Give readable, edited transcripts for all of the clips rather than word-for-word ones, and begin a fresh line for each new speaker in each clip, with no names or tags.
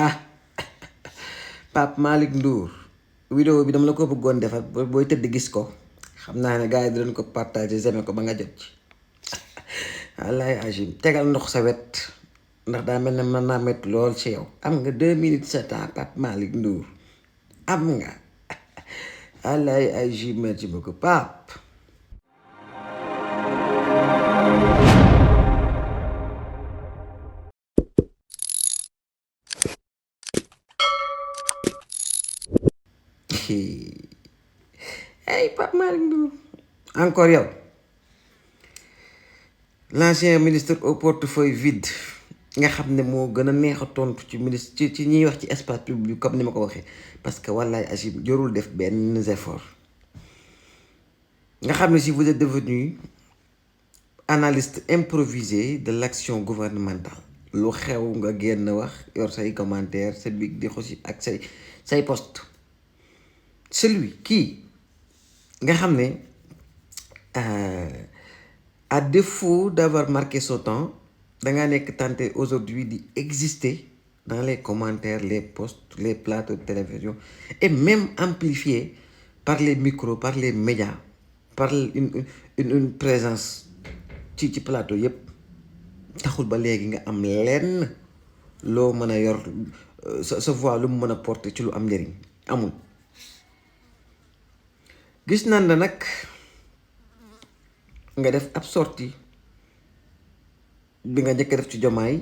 ah Pape Malick Ndour vidéo bi dama la ko bëggoon defal booy tëdd gis ko xam naa ne gars yi dinañ ko partager zeme ko ba nga jot ci wallaay agim tegal ndox sa wet ndax daa mel ne mën naa métti lool ci yow am nga 2 minutes sa temps Pape Malick Ndour am nga wallaay agim merci beaucoup Pape. Hey Pape Malick Ndour encore yow l'ancien ministre au portefeuille vide nga xam ne moo gën a neex a tontu ci ministre ci ñuy wax ci espace public comme ni ma ko waxee parce que wallaay agim jorul def benn effort nga xam ne si vous êtes devenu analyste improvisé de l'action gouvernementale lu xew nga génn wax yor say commentaire sa big di xosi ak say post celui qui nga xam ne à défaut d'avoir marqué son temps dangaa nekk tenté aujourd'hui d'exister dans les commentaires, les posts, les plateaux de télévision et même amplifié par les micros, par les médias, par une présence ci plateau yépp taxul ba léegi nga am lenn loo mën a yor sa voix lu mu mën a porter ci lu am njëriñ amul. gis naan la nag nga def ab sortie bi nga njëkk def ci Jomaay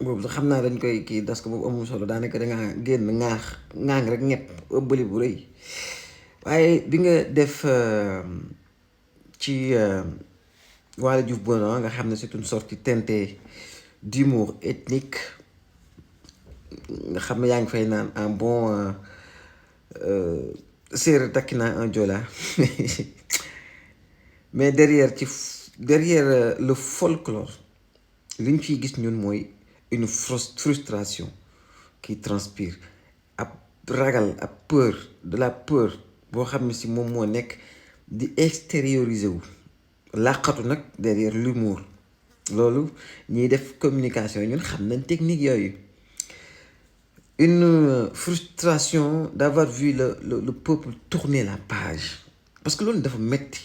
boobu sax xam naa dañ koy kii parce que boobu amul solo daanaka dangaa génn ŋaaŋ rek ñepp ëbbali bu rëy waaye bi nga def ci Waly Diouf Bodian nga xam ne c'est une sortie teintée d'humour ethnique nga xam ne yaa ngi fay naan un bon séeréer takki naa un jola mais derrière le folklore li ñu ciy gis ñun mooy une frustration qui transpire ab ragal ab peur de la peur boo xam ne si moom moo nekk di extérioriser wu làqatu nag derrière l'humour loolu ñiy def communication ñun xam nañ technique yooyu. Une frustration d'avoir vu le peuple tourner la page parce que loolu dafa metti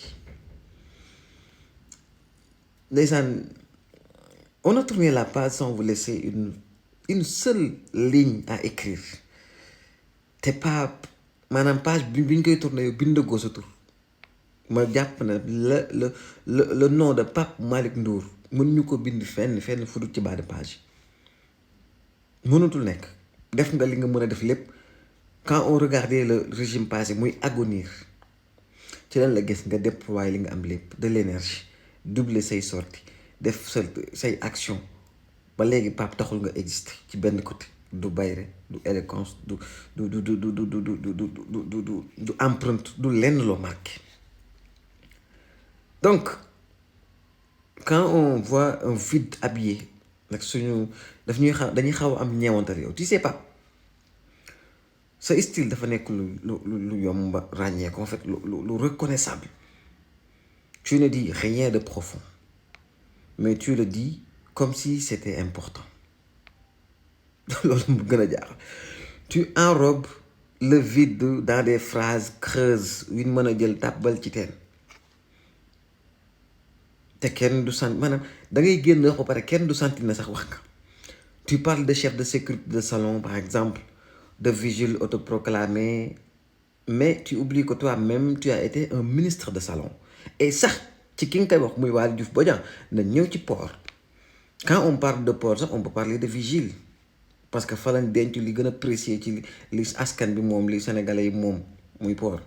ndeysaan on a tourné la page sans vous laisser une seule ligne à écrire te pas maanaam page bi ñu koy tourné yow bindagoo sa tur ma jàpp na le nom de Pape Malick Ndour mën ñu ko bind fenn fu dul ci bas de page mënatul nekk. def nga li nga mën a def lépp quand on regardait le régime passé muy agonir ci lan la gis nga déployer li nga am lépp de l'énergie doubler say sorties def say action ba léegi Pape taxul nga exister ci benn côté du bayre du éloquence du empreinte du lenn loo marqué donc quand on voit un vide habillé nag suñu dañuy xaw am ñeewantal yow tu sais pas sa style dafa nekk lu yomba ràññee ko en fait lu reconnaissable tu ne dis rien de profond mais tu le dis comme si c'était important loolu mu gën a jaaxal tu enrobes le vide dans des phrases creuses yuñ mën a jël tàbbal ci teen te kenn du sant maanaam da ngay génn wax ba pare kenn du sentir na sax wax nga tu parles de chef de sécurité de salon par exemple de vigile autoproclamé mais tu oublies que toi-même tu as été un ministre de salon et sax ci ki nga koy wax muy Waly Diouf Bodian na ñëw ci port quand on parle de port sax on peut parler de vigile parce que fa lañ denc li gën a précieux ci li askan bi moom li sénégalais yi moom muy port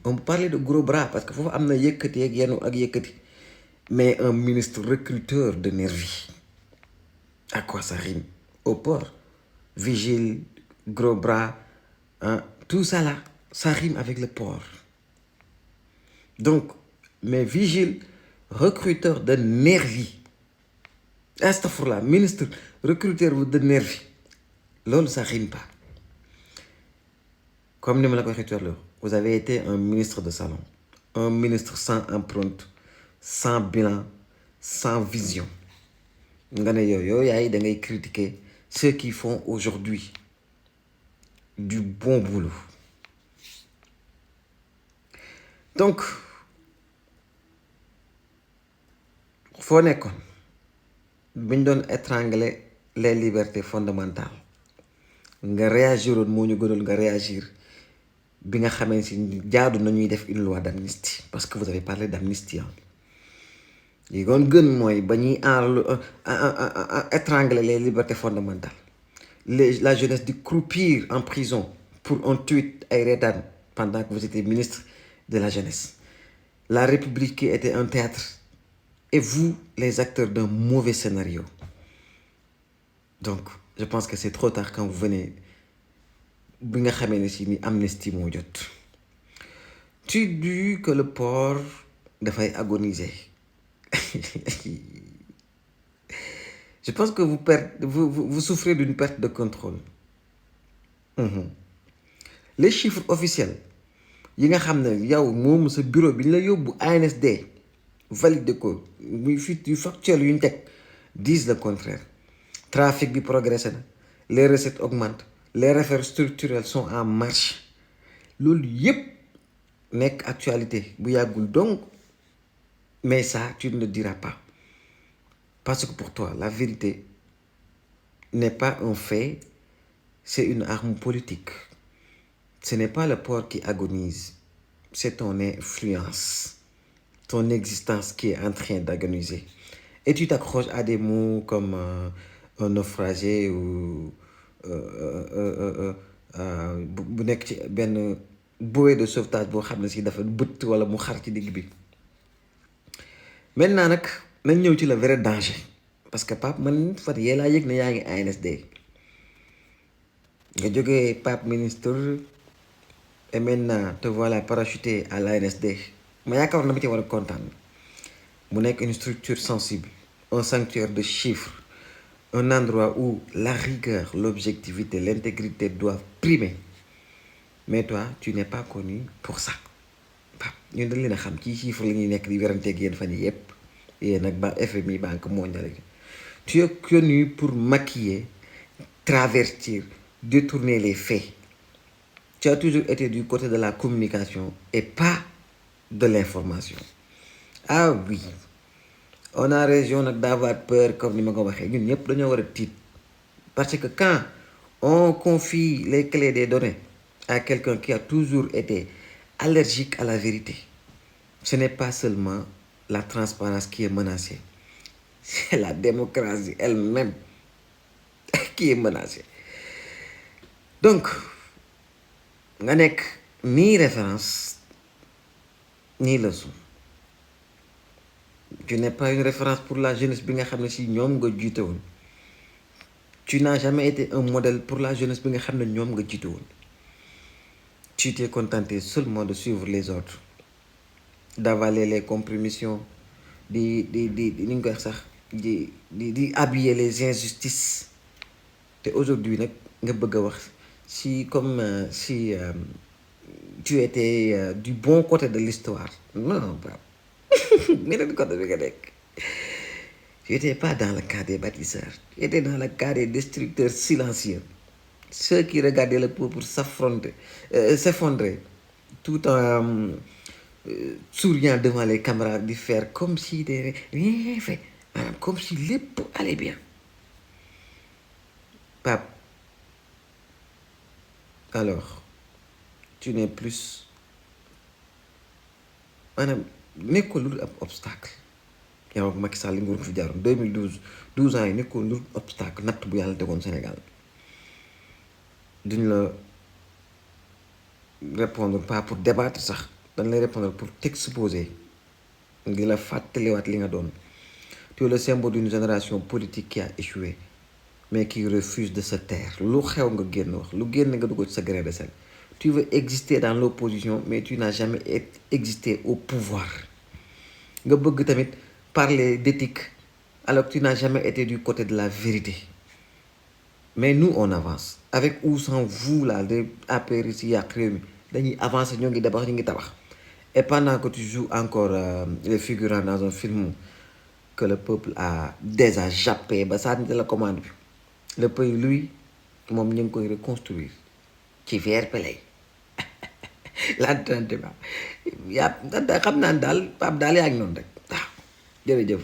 on peut parler de gros bras parce que foofu am na yëkkati ak yenu ak yëkkati mais un ministre recruteur de nervis à quoi ça rime au port vigile gros bras hein, tout ça là ça rime avec le port donc mais vigile recruteur de nervis astafurlah ministre recruteur de nervis loolu ça rime pas comme ni ma la ko waxee tout à l'heure vous avez été un ministre de salon un ministre sans empreinte sans bilan sans vision nga ne yow yaay da ngay critiquer ceux qui font aujourd'hui du bon boulot. Donc, foo nekkoon biñ doon étrangler les libertés fondamentales nga réagiroon moo ñu gënal nga réagir bi nga xamee si jaadu nañuy def une loi d'amnistie parce que vous avez parlé d'amnistie yi goon gën mooy ba ñuy étrangler les libertés fondamentales la jeunesse di croupir en prison pour un tweet ay reetaan pendant que vous étiez ministre de la jeunesse. La République qui était un théâtre et vous les acteurs d'un mauvais scénario. Donc je pense que c'est trop tard quand vous venez bi nga xamee ne si ni amnistie moo jot. Tu dis que le port dafay agoniser. Je pense que vous souffrez d'une perte de contrôle. Les chiffres officiels yi nga xam ne yow moom sa bureau bi ñu la yóbbu ANSD valide ko muy fit yu factuel yu ñu teg disent le contraire. Trafic bi progressé na, les recettes augmentent, les réformes structurelles sont en marche. Loolu yépp nekk actualité bu yàggul donc mais ça tu ne le diras pas parce que pour toi la vérité n'est pas un fait, c'est une arme politique. Ce n'est pas le port qui agonise, c'est ton influence, ton existence qui est en train d'agoniser. Et tu t'accroches à des mots comme un naufragé ou bu nekk ci benn bouée de sauvetage boo xam ne si dafa bëtt wala mu xar ci digg bi. Maintenant nag nañ ñëw ci le vrai danger parce que Pape man fan yee laa yëg ne yaa ngi ANSD nga jógee Pape ministre et maintenant te voilà parachuté à l'ANSD ma yaakaar na ma ci war a kontaan mu nekk une structure sensible, un sanctuaire de chiffres, un endroit où la rigueur, l'objectivité, l'intégrité doivent primer. Mais toi tu n'es pas connu pour ça. Pape ñun dañ leen a xam ci chiffres la ñuy nekk di weranteeg yéen fan yi yépp yéen nag ba FMI Banque mondiale. Tu es connu pour maquiller, travertir, détourner les faits. Tu as toujours été du côté de la communication et pas de l'information. Ah oui, on a raison d'avoir peur comme ni ma ko waxee ñun ñëpp dañoo war a tiit parce que quand on confie les clés des données à quelqu'un qui a toujours été allergique à la vérité, ce n'est pas seulement la transparence qui est menacée, c'est la démocratie elle-même qui est menacée. Donc nga nekk ni référence ni leçon. Tu n'es pas une référence pour la jeunesse bi nga xam ne si ñoom nga jiite woon. Tu n'as jamais été un modèle pour la jeunesse bi nga xam ne ñoom nga jiite woon. Tu t'es contenté seulement de suivre les ordres, d'avaler les compromissions, di ni ñu koy wax sax di habiller les injustices. te aujourd'hui nag nga bëgg a wax si comme si tu étais du bon côté de l'histoire. Non pas beneen côté bi nga nekk. Tu n'étais pas dans le cas des bâtisseurs, tu étais dans le cas des destructeurs silencieux, ceux qui regardaient le peuple s'effondrer tout en souriant devant les caméras, di faire comme si de rien fait, comme si lépp allait bien. Pape, alors tu n'es plus maanaam nekkul lu dul ab obstacle. yow ak Macky Sall li nguur fi jaaroon 12 ans yi nekkul lu dul obstacle natt bu yàlla tegoon Sénégal. duñ la répondre pas pour débattre sax dañ lay répondre pour t'exposer di la fàttaliwaat li nga doon. Tu es le symbole d'une génération politique qui a échoué mais qui refuse de se taire. lu xew nga génn wax lu génn nga dugg ci sa grain de sel. Tu veux exister dans l'opposition mais tu n'as jamais existé au pouvoir. nga bëgg tamit parler d'éthique alors que tu n'as jamais été du côté de la vérité. Mais nous on avance avec ou sans vous là de APR si yàq réew mi dañuy avancer ñoo ngi tabax ñu ngi tabax. Et pendant que tu joues encore les figurants dans un film que le peuple a déjà jappé ba sànni la commande bi le pays lui moom ñu ngi koy reconstruire ci VRPLay l'entente ba yaa xam naa daal Pape daal yaa ngi noonu rek waaw jërëjëf